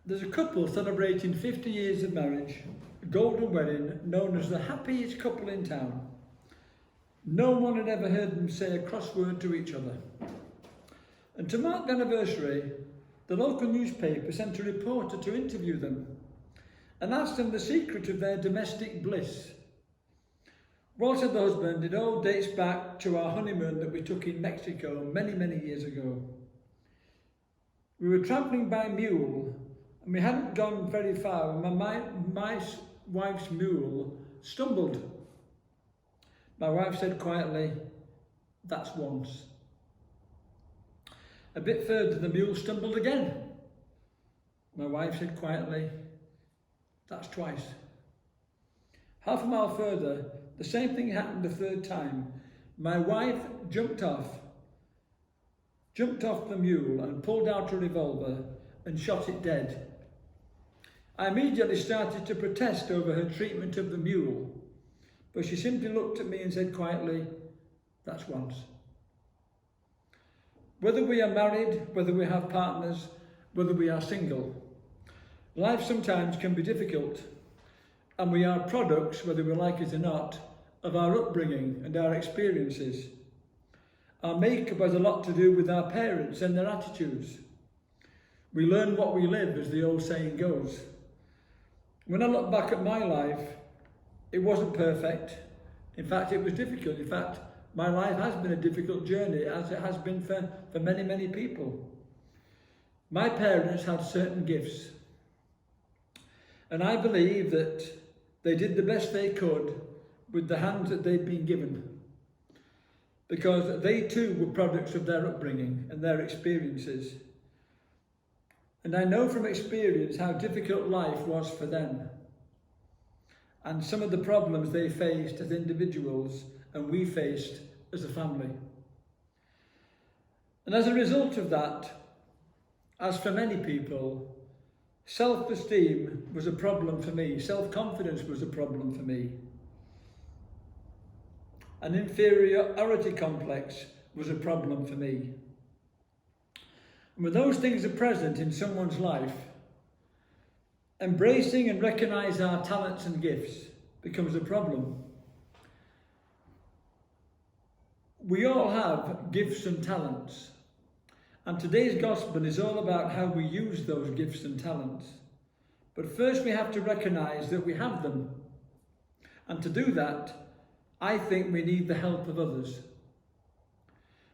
There's a couple celebrating 50 years of marriage, a golden wedding known as the happiest couple in town. No one had ever heard them say a cross word to each other. And to mark the anniversary, the local newspaper sent a reporter to interview them and asked them the secret of their domestic bliss. Well, said the husband, it all dates back to our honeymoon that we took in Mexico many, many years ago. We were travelling by mule and we hadn't gone very far when my wife's mule stumbled. My wife said quietly, "That's once." A bit further, the mule stumbled again. My wife said quietly, "That's twice." Half a mile further, the same thing happened the third time. My wife jumped off the mule and pulled out a revolver and shot it dead. I immediately started to protest over her treatment of the mule, but she simply looked at me and said quietly, "That's once." Whether we are married, whether we have partners, whether we are single, life sometimes can be difficult, and we are products, whether we like it or not, of our upbringing and our experiences. Our makeup has a lot to do with our parents and their attitudes. We learn what we live, as the old saying goes. When I look back at my life, it wasn't perfect. In fact, it was difficult. In fact, my life has been a difficult journey, as it has been for many, many people. My parents had certain gifts, and I believe that they did the best they could with the hands that they'd been given, because they too were products of their upbringing and their experiences. And I know from experience how difficult life was for them, and some of the problems they faced as individuals and we faced as a family. And as a result of that, as for many people, self-esteem was a problem for me, self-confidence was a problem for me. An inferiority complex was a problem for me. And when those things are present in someone's life, embracing and recognise our talents and gifts becomes a problem. We all have gifts and talents, and today's gospel is all about how we use those gifts and talents. But first we have to recognise that we have them, and to do that, I think we need the help of others.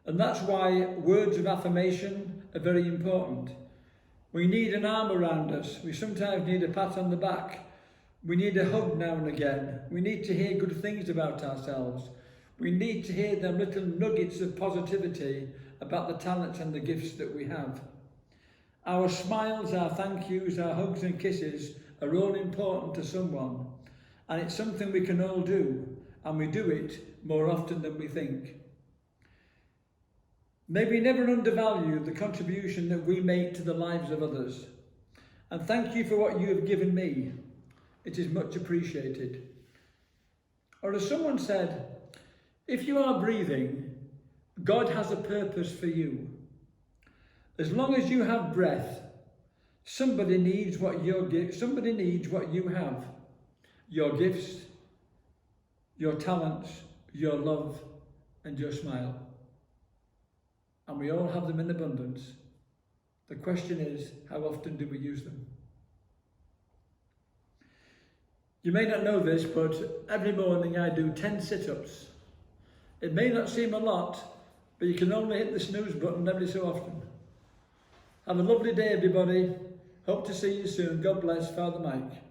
And that's why words of affirmation are very important. We need an arm around us. We sometimes need a pat on the back. We need a hug now and again. We need to hear good things about ourselves. We need to hear them little nuggets of positivity about the talents and the gifts that we have. Our smiles, our thank yous, our hugs and kisses are all important to someone. And it's something we can all do. And we do it more often than we think. May we never undervalue the contribution that we make to the lives of others. And thank you for what you have given me. It is much appreciated. Or as someone said, if you are breathing, God has a purpose for you. As long as you have breath, somebody needs what you have. Your gifts, your talents, your love, and your smile. And we all have them in abundance. The question is, how often do we use them? You may not know this, but every morning I do 10 sit-ups. It may not seem a lot, but you can only hit the snooze button every so often. Have a lovely day, everybody. Hope to see you soon. God bless. Father Mike.